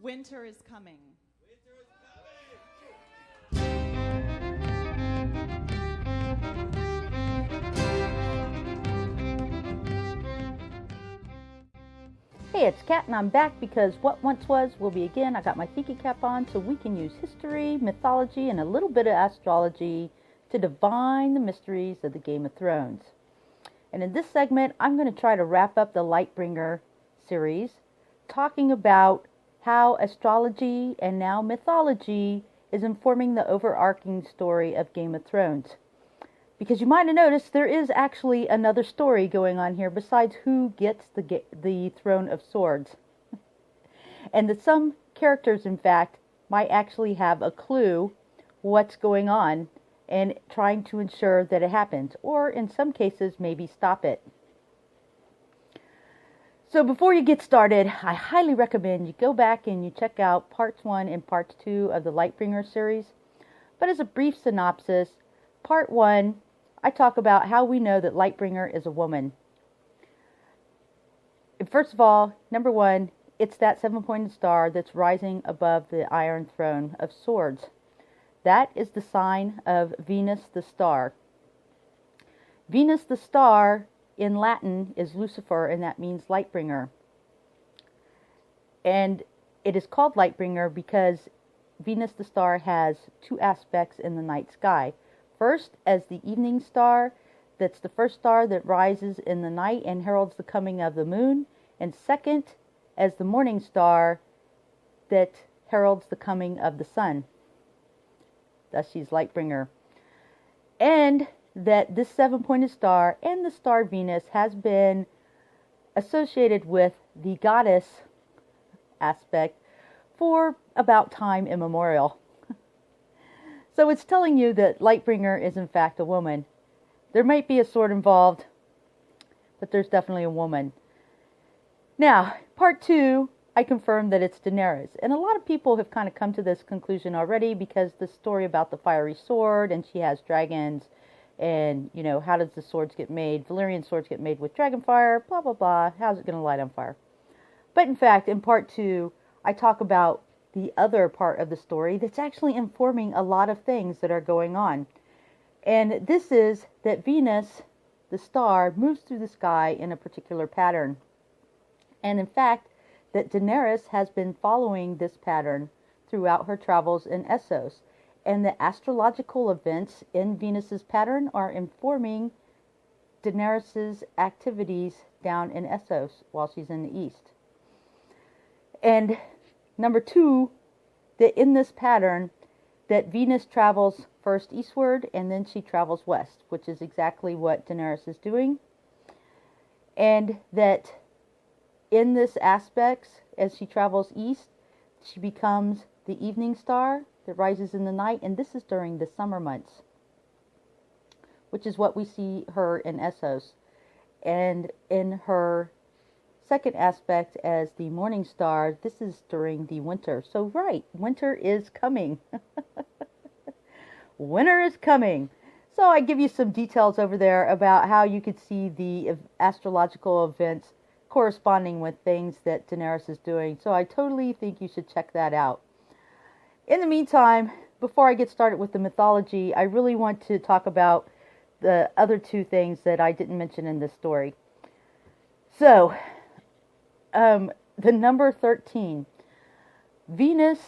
Winter is coming. Hey, it's Kat, and I'm back because what once was will be again. I got my thinking cap on so we can use history, mythology, and a little bit of astrology to divine the mysteries of the Game of Thrones. And in this segment, I'm going to try to wrap up the Lightbringer series, talking about how astrology and now mythology is informing the overarching story of Game of Thrones. Because you might have noticed there is actually another story going on here besides who gets the Throne of Swords. And that some characters, in fact, might actually have a clue what's going on and trying to ensure that it happens, or in some cases, maybe stop it. So before you get started, I highly recommend you go back and you check out parts 1 and parts 2 of the Lightbringer series. But as a brief synopsis, part 1, I talk about how we know that Lightbringer is a woman. And first of all, number 1, it's that 7-pointed star that's rising above the Iron Throne of Swords. That is the sign of Venus the star. Venus the star in Latin is Lucifer, and that means Lightbringer. And it is called Lightbringer because Venus the star has two aspects in the night sky. First, as the evening star, that's the first star that rises in the night and heralds the coming of the moon. And second, as the morning star that heralds the coming of the sun. Thus she's Lightbringer. And that this 7-pointed star and the star Venus has been associated with the goddess aspect for about time immemorial. So it's telling you that Lightbringer is in fact a woman. There might be a sword involved, but there's definitely a woman. Now, part 2, I confirmed that it's Daenerys. And a lot of people have kind of come to this conclusion already because the story about the fiery sword, and she has dragons, and, you know, how does the swords get made? Valyrian swords get made with dragon fire, blah, blah, blah. How's it going to light on fire? But in fact, in part 2, I talk about the other part of the story that's actually informing a lot of things that are going on. And this is that Venus, the star, moves through the sky in a particular pattern. And in fact, that Daenerys has been following this pattern throughout her travels in Essos. And the astrological events in Venus's pattern are informing Daenerys's activities down in Essos while she's in the east. And number 2, that in this pattern, that Venus travels first eastward and then she travels west, which is exactly what Daenerys is doing. And that in this aspect, as she travels east, she becomes the evening star that rises in the night, and this is during the summer months, which is what we see her in Essos. And in her second aspect as the morning star, this is during the winter. So right, winter is coming. Winter is coming. So I give you some details over there about how you could see the astrological events corresponding with things that Daenerys is doing. So I totally think you should check that out. In the meantime, before I get started with the mythology, I really want to talk about the other 2 things that I didn't mention in this story. So, the number 13. Venus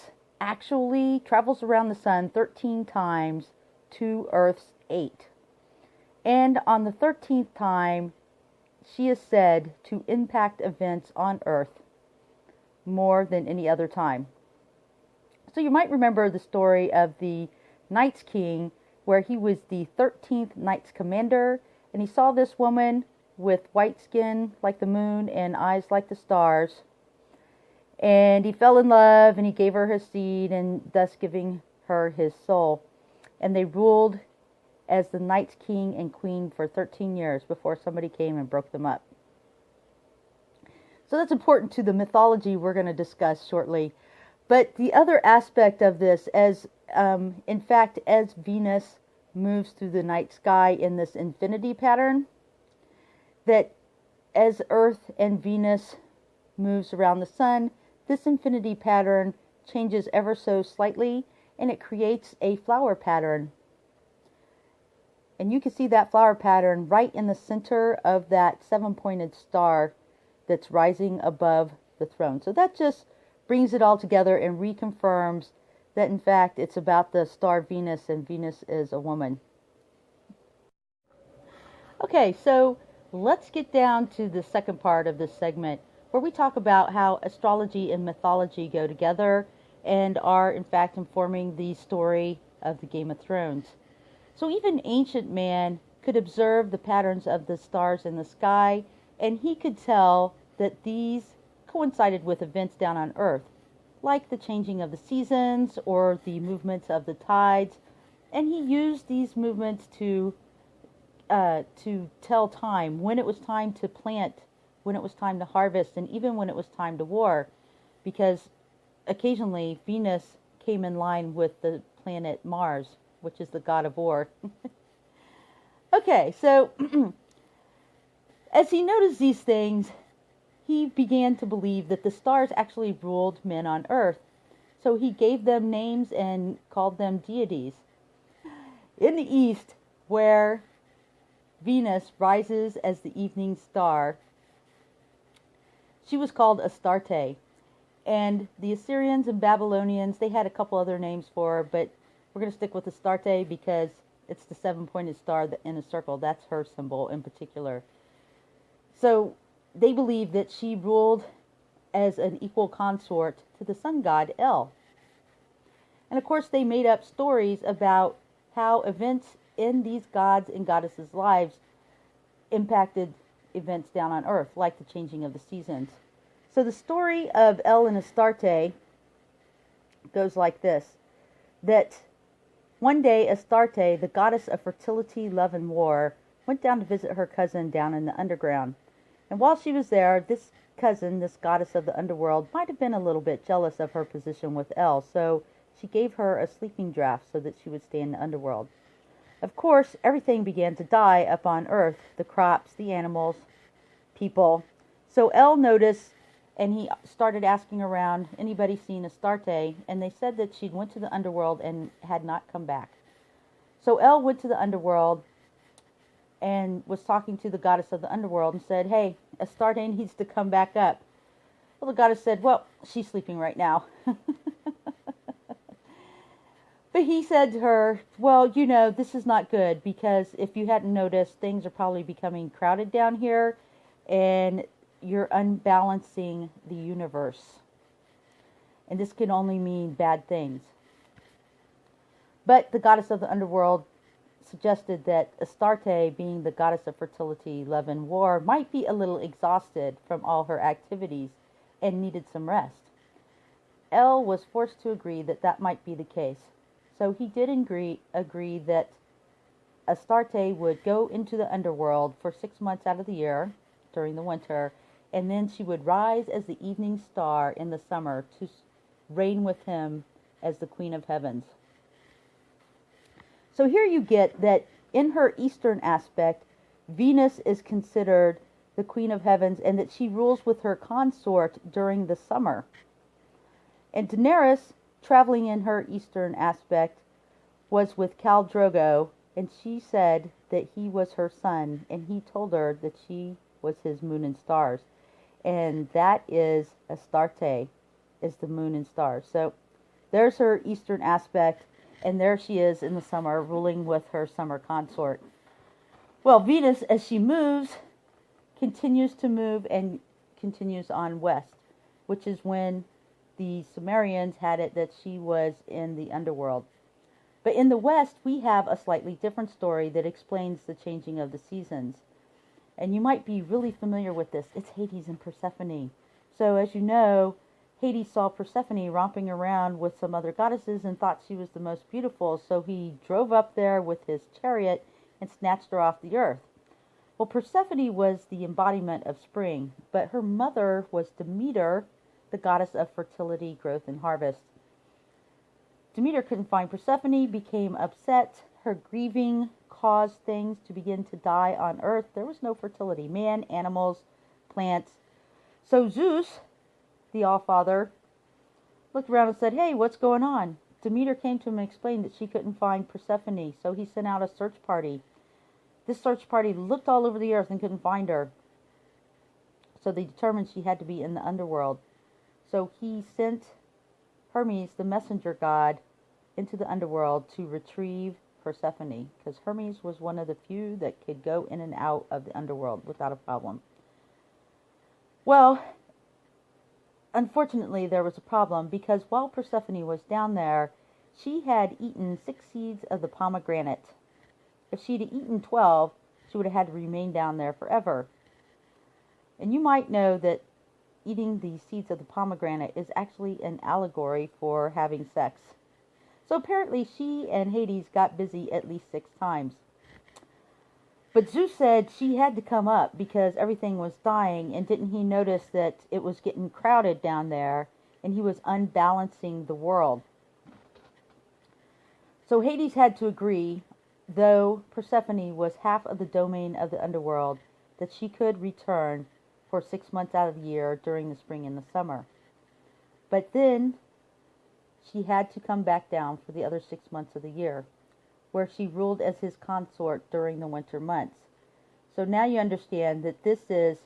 actually travels around the sun 13 times to Earth's 8. And on the 13th time, she is said to impact events on Earth more than any other time. So you might remember the story of the Night's King, where he was the 13th Knights Commander, and he saw this woman with white skin like the moon and eyes like the stars. And he fell in love, and he gave her his seed, and thus giving her his soul. And they ruled as the Night's King and Queen for 13 years before somebody came and broke them up. So that's important to the mythology we're going to discuss shortly. But the other aspect of this, in fact, as Venus moves through the night sky in this infinity pattern, that as Earth and Venus moves around the sun, This infinity pattern changes ever so slightly, and it creates a flower pattern. And you can see that flower pattern right in the center of that 7-pointed star that's rising above the throne. So that just brings it all together and reconfirms that in fact it's about the star Venus, and Venus is a woman. Okay, so let's get down to the second part of this segment, where we talk about how astrology and mythology go together and are in fact informing the story of the Game of Thrones. So even ancient man could observe the patterns of the stars in the sky, and he could tell that these coincided with events down on Earth, like the changing of the seasons or the movements of the tides, and he used these movements to tell time, when it was time to plant, when it was time to harvest, and even when it was time to war, because occasionally Venus came in line with the planet Mars, which is the god of war. Okay, so as he noticed these things, he began to believe that the stars actually ruled men on earth. So he gave them names and called them deities. In the east, where Venus rises as the evening star, she was called Astarte. And the Assyrians and Babylonians, they had a couple other names for her, but we're going to stick with Astarte because it's the 7-pointed star in a circle. That's her symbol in particular. So they believed that she ruled as an equal consort to the sun god El. And of course they made up stories about how events in these gods and goddesses' lives impacted events down on earth, like the changing of the seasons. So the story of El and Astarte goes like this, that one day Astarte, the goddess of fertility, love, and war, went down to visit her cousin down in the underground. And while she was there, this cousin, this goddess of the underworld, might have been a little bit jealous of her position with El, so she gave her a sleeping draught so that she would stay in the underworld. Of course, everything began to die up on earth, the crops, the animals, people. So El noticed, and he started asking around, anybody seen Astarte? And they said that she'd went to the underworld and had not come back. So El went to the underworld and was talking to the goddess of the underworld and said, hey, Astarte needs to come back up. Well, the goddess said, well, she's sleeping right now. But he said to her, well, you know, this is not good, because if you hadn't noticed, things are probably becoming crowded down here, and you're unbalancing the universe. And this can only mean bad things. But the goddess of the underworld suggested that Astarte, being the goddess of fertility, love, and war, might be a little exhausted from all her activities and needed some rest. El was forced to agree that that might be the case. So he did agree that Astarte would go into the underworld for 6 months out of the year during the winter, and then she would rise as the evening star in the summer to reign with him as the Queen of Heavens. So here you get that in her eastern aspect, Venus is considered the Queen of Heavens, and that she rules with her consort during the summer. And Daenerys, traveling in her eastern aspect, was with Khal Drogo, and she said that he was her son, and he told her that she was his moon and stars. And that is Astarte, is the moon and stars. So there's her eastern aspect, and there she is in the summer, ruling with her summer consort. Well, Venus, as she moves, continues to move and continues on west, which is when the Sumerians had it that she was in the underworld. But in the west, we have a slightly different story that explains the changing of the seasons. And you might be really familiar with this. It's Hades and Persephone. So as you know, Hades saw Persephone romping around with some other goddesses and thought she was the most beautiful. So he drove up there with his chariot and snatched her off the earth. Well, Persephone was the embodiment of spring, but her mother was Demeter, the goddess of fertility, growth, and harvest. Demeter couldn't find Persephone, became upset. Her grieving caused things to begin to die on earth. There was no fertility, man, animals, plants. So Zeus, the Allfather, looked around and said, "Hey, what's going on?" Demeter came to him and explained that she couldn't find Persephone, so he sent out a search party. This search party looked all over the earth and couldn't find her. So they determined she had to be in the underworld. So he sent Hermes, the messenger god, into the underworld to retrieve Persephone, because Hermes was one of the few that could go in and out of the underworld without a problem. Well, unfortunately, there was a problem, because while Persephone was down there, she had eaten 6 seeds of the pomegranate. If she'd eaten 12, she would have had to remain down there forever. And you might know that eating the seeds of the pomegranate is actually an allegory for having sex. So apparently she and Hades got busy at least 6 times. But Zeus said she had to come up because everything was dying, and didn't he notice that it was getting crowded down there and he was unbalancing the world? So Hades had to agree, though Persephone was half of the domain of the underworld, that she could return for 6 months out of the year during the spring and the summer. But then she had to come back down for the other 6 months of the year, where she ruled as his consort during the winter months. So now you understand that this is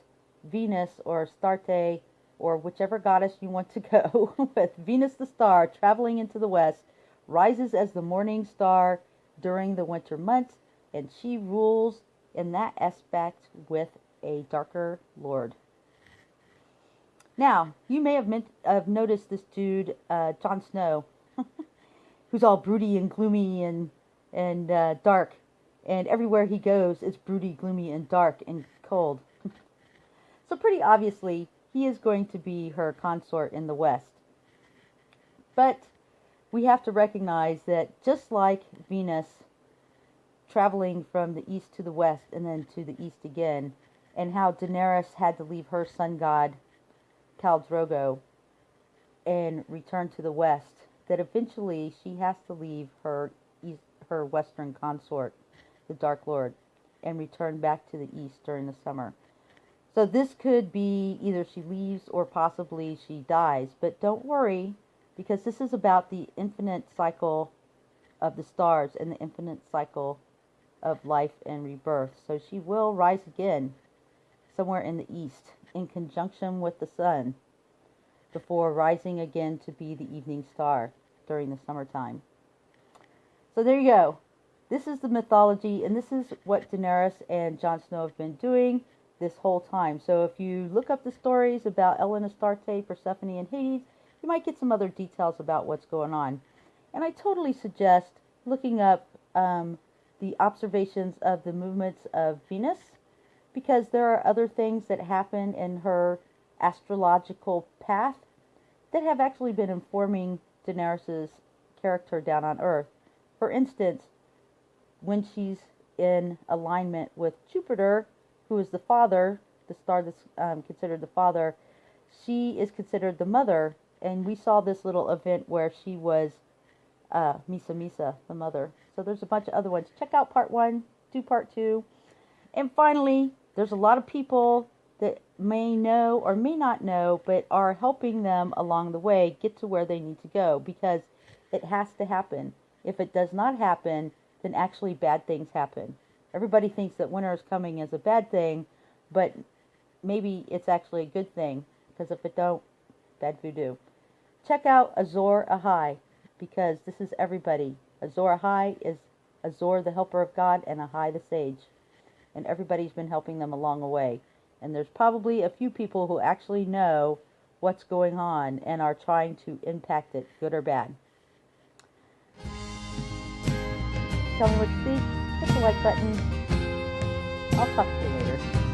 Venus, or Astarte, or whichever goddess you want to go with. Venus the star, traveling into the west, rises as the morning star during the winter months, and she rules in that aspect with a darker lord. Now, you may have noticed this dude, Jon Snow, who's all broody and gloomy and dark, and everywhere he goes it's broody, gloomy, and dark and cold. So pretty obviously, he is going to be her consort in the west. But we have to recognize that just like Venus traveling from the east to the west and then to the east again, and how Daenerys had to leave her sun god Khal Drogo and return to the west, that eventually she has to leave her western consort, the Dark Lord, and return back to the east during the summer. So this could be either she leaves or possibly she dies. But don't worry, because this is about the infinite cycle of the stars and the infinite cycle of life and rebirth. So she will rise again somewhere in the east in conjunction with the sun, before rising again to be the evening star during the summertime. So there you go. This is the mythology, and this is what Daenerys and Jon Snow have been doing this whole time. So if you look up the stories about Ellen, Astarte, Persephone, and Hades, you might get some other details about what's going on. And I totally suggest looking up the observations of the movements of Venus, because there are other things that happen in her astrological path that have actually been informing Daenerys' character down on Earth. For instance, when she's in alignment with Jupiter, who is the father, the star that's considered the father, she is considered the mother. And we saw this little event where she was Misa, the mother. So there's a bunch of other ones. Check out part 1, do part 2. And finally, there's a lot of people that may know or may not know, but are helping them along the way get to where they need to go, because it has to happen. If it does not happen, then actually bad things happen. Everybody thinks that winter is coming as a bad thing, but maybe it's actually a good thing, because if it don't, bad voodoo. Check out Azor Ahai, because this is everybody. Azor Ahai is Azor, the helper of God, and Ahai, the sage. And everybody's been helping them along the way. And there's probably a few people who actually know what's going on and are trying to impact it, good or bad. Tell me what you think. Hit the like button. I'll talk to you later.